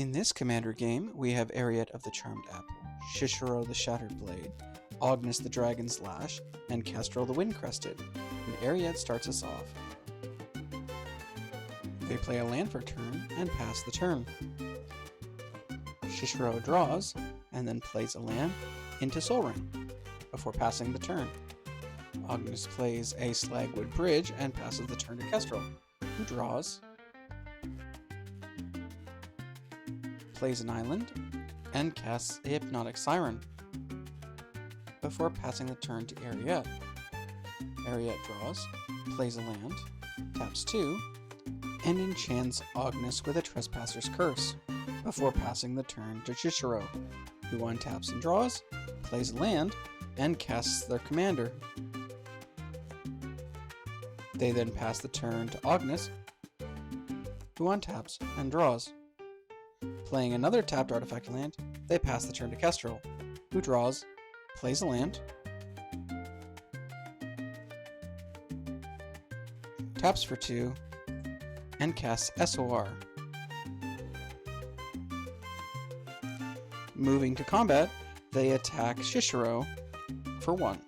In this commander game, we have Eriette of the Charmed Apple, Chishiro the Shattered Blade, Ognis the Dragon's Lash, and Kastral the Windcrested, and Eriette starts us off. They play a land for a turn and pass the turn. Chishiro draws, and then plays a land into Soul Ring, before passing the turn. Ognis plays a Slagwood Bridge and passes the turn to Kastral, who draws, plays an island, and casts a Hypnotic Siren, before passing the turn to Eriette. Eriette draws, plays a land, taps 2, and enchants Ognis with a Trespasser's Curse, before passing the turn to Chishiro, who untaps and draws, plays a land, and casts their commander. They then pass the turn to Ognis, who untaps and draws. Playing another tapped artifact land, they pass the turn to Kastral, who draws, plays a land, taps for 2, and casts SOR. Moving to combat, they attack Chishiro for 1.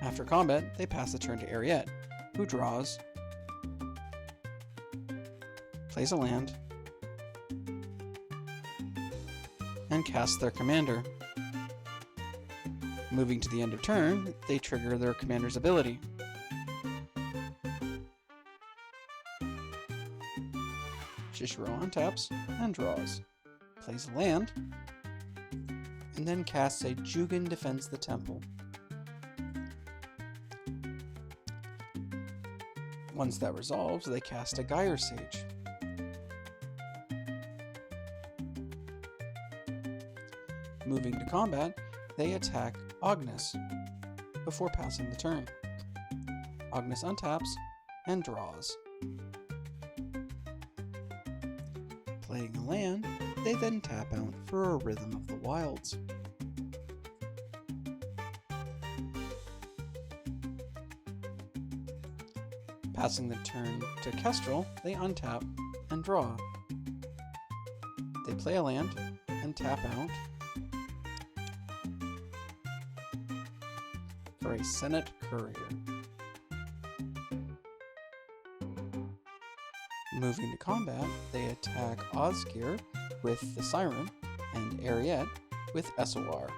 After combat, they pass the turn to Eriette, who draws, plays a land, and casts their commander. Moving to the end of turn, they trigger their commander's ability. Chishiro untaps and draws, plays a land, and then casts a Jugan Defends the Temple. Once that resolves, they cast a Gyre Sage. Moving to combat, they attack Ognis before passing the turn. Ognis untaps and draws. Playing a land, they then tap out for a Rhythm of the Wilds. Passing the turn to Kastral, they untap and draw. They play a land and tap out for a Senate Courier. Moving to combat, they attack Osgir with the Siren and Eriette with SOR.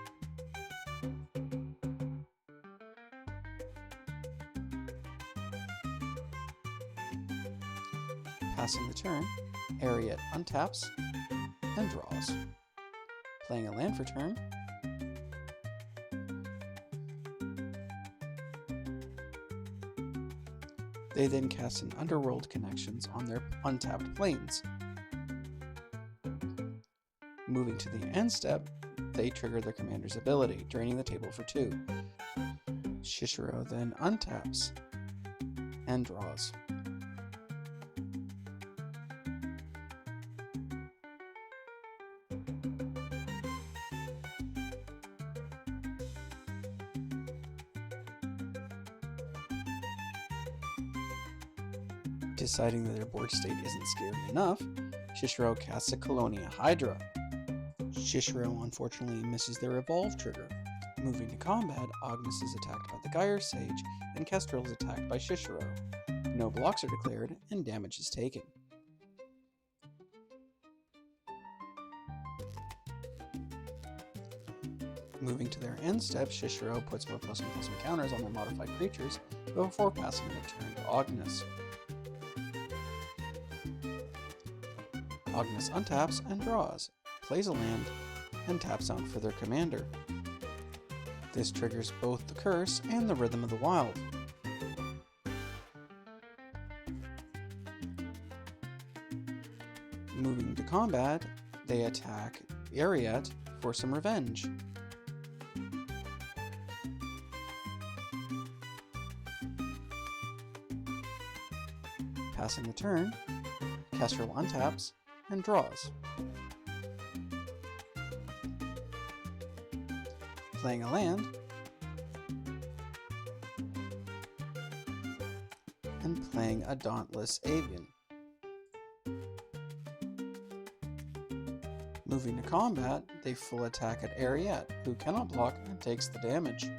Passing the turn, Eriette untaps and draws. Playing a land for turn, they then cast an Underworld Connections on their untapped planes. Moving to the end step, they trigger their commander's ability, draining the table for 2. Chishiro then untaps and draws. Deciding that their board state isn't scary enough, Chishiro casts a Colonia Hydra. Chishiro unfortunately misses their Evolve trigger. Moving to combat, Ognis is attacked by the Gyre Sage, and Kastral is attacked by Chishiro. No blocks are declared, and damage is taken. Moving to their end step, Chishiro puts more +1/+1 counters on their modified creatures before passing the turn to Ognis. Ognis untaps and draws, plays a land, and taps out for their commander. This triggers both the Curse and the Rhythm of the Wild. Moving to combat, they attack Eriette for some revenge. Passing the turn, Kastral untaps and draws. Playing a land, and playing a Dauntless Avian. Moving to combat, they full attack at Eriette, who cannot block and takes the damage.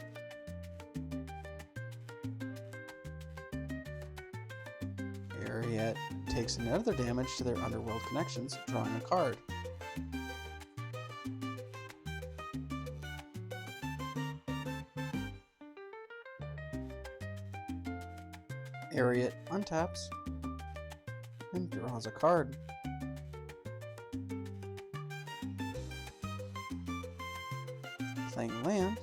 Eriette takes another damage to their underworld connections, drawing a card. Eriette untaps and draws a card. Playing land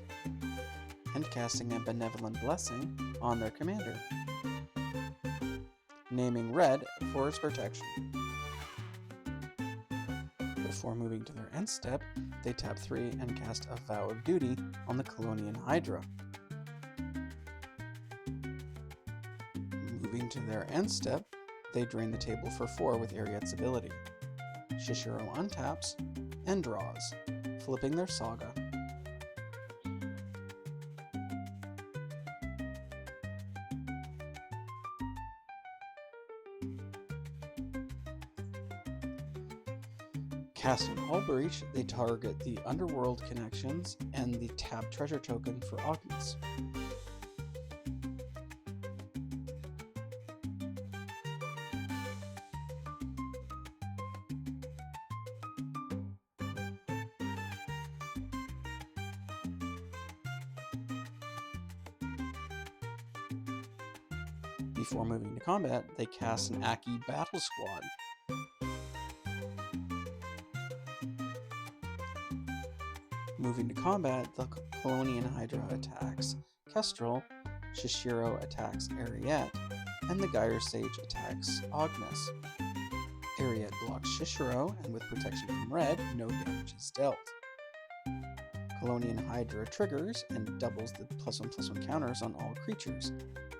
and casting a Benevolent Blessing on their commander, naming red for its protection. Before moving to their end step, they tap 3 and cast a Vow of Duty on the Colonian Hydra. Moving to their end step, they drain the table for 4 with Eriette's ability. Chishiro untaps and draws, flipping their saga. Casting Hull Breach, they target the underworld connections and the tapped treasure token for Ognis. Before moving to combat, they cast an Aki Battle Squad. Moving to combat, the Colonian Hydra attacks Kastral, Chishiro attacks Eriette, and the Gyre Sage attacks Ognis. Eriette blocks Chishiro, and with protection from red, no damage is dealt. Colonian Hydra triggers and doubles the +1/+1 counters on all creatures.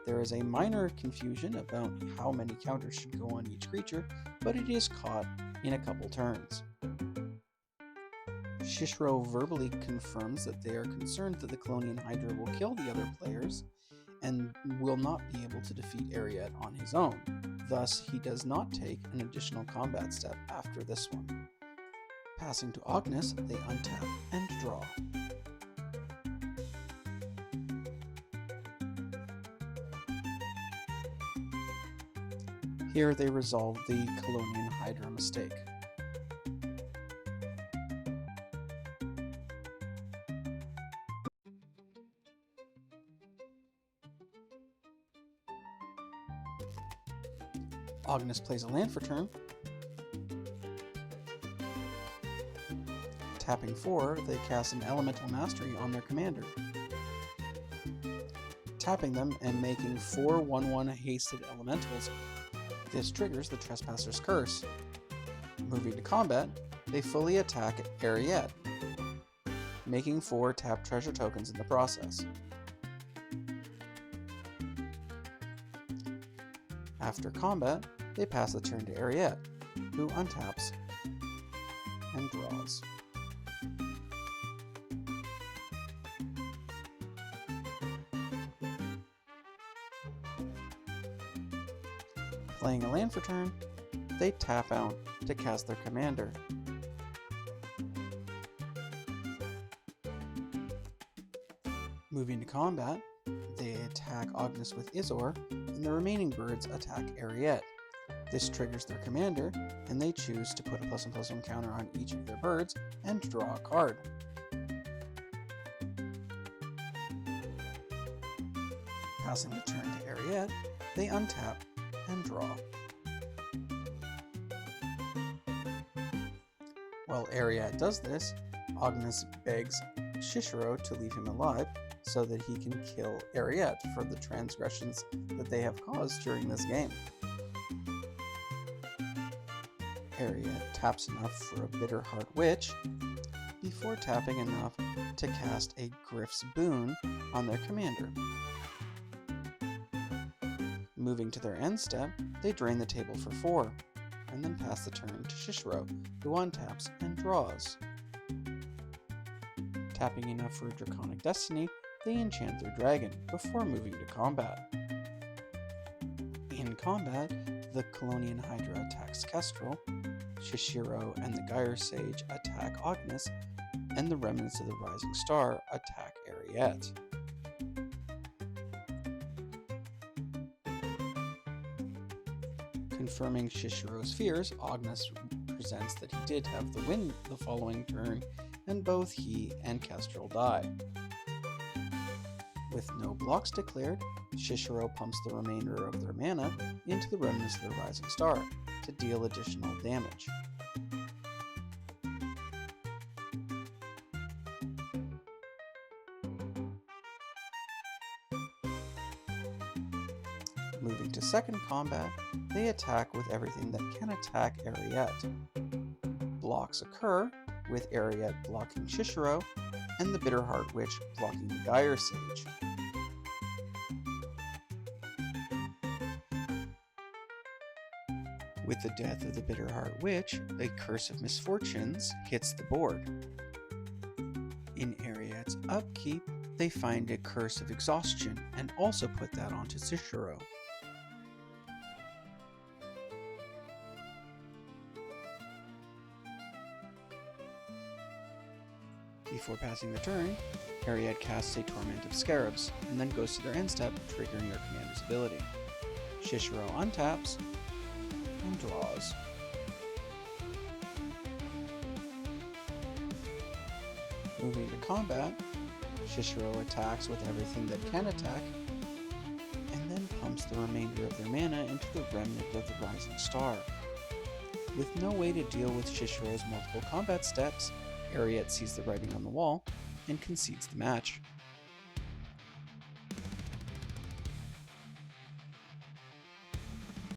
There is a minor confusion about how many counters should go on each creature, but it is caught in a couple turns. Chishiro verbally confirms that they are concerned that the Colonian Hydra will kill the other players and will not be able to defeat Eriette on his own. Thus, he does not take an additional combat step after this one. Passing to Ognis, they untap and draw. Here they resolve the Colonian Hydra mistake. Ognis plays a land for turn. Tapping 4, they cast an Elemental Mastery on their commander. Tapping them and making 4 1/1 hasted elementals. This triggers the Trespasser's Curse. Moving to combat, they fully attack Eriette, making 4 tapped treasure tokens in the process. After combat, they pass the turn to Eriette, who untaps and draws. Playing a land for turn, they tap out to cast their commander. Moving to combat, they attack Ognis with Izor, and the remaining birds attack Eriette. This triggers their commander, and they choose to put a +1/+1 counter on each of their birds and draw a card. Passing the turn to Eriette, they untap and draw. While Eriette does this, Ognis begs Chishiro to leave him alive so that he can kill Eriette for the transgressions that they have caused during this game. Eriette taps enough for a Bitterheart Witch before tapping enough to cast a Griff's Boon on their commander. Moving to their end step, they drain the table for 4, and then pass the turn to Chishiro, who untaps and draws. Tapping enough for Draconic Destiny, they enchant their dragon before moving to combat. In combat, the Colonian Hydra attacks Kastral, Chishiro and the Gyre Sage attack Ognis, and the remnants of the Rising Star attack Eriette. Confirming Shishiro's fears, Ognis presents that he did have the win the following turn, and both he and Kastral die. With no blocks declared, Chishiro pumps the remainder of their mana into the remnants of the Rising Star to deal additional damage. Moving to second combat, they attack with everything that can attack Eriette. Blocks occur, with Eriette blocking Chishiro, and the Bitterheart Witch blocking the Gyre Sage. With the death of the Bitterheart Witch, a Curse of Misfortunes hits the board. In Eriette's upkeep, they find a Curse of Exhaustion and also put that onto Chishiro. Before passing the turn, Eriette casts a Torment of Scarabs, and then goes to their end step, triggering their commander's ability. Chishiro untaps and draws. Moving to combat, Chishiro attacks with everything that can attack, and then pumps the remainder of their mana into the remnant of the Rising Star. With no way to deal with Shishiro's multiple combat steps, Eriette sees the writing on the wall and concedes the match.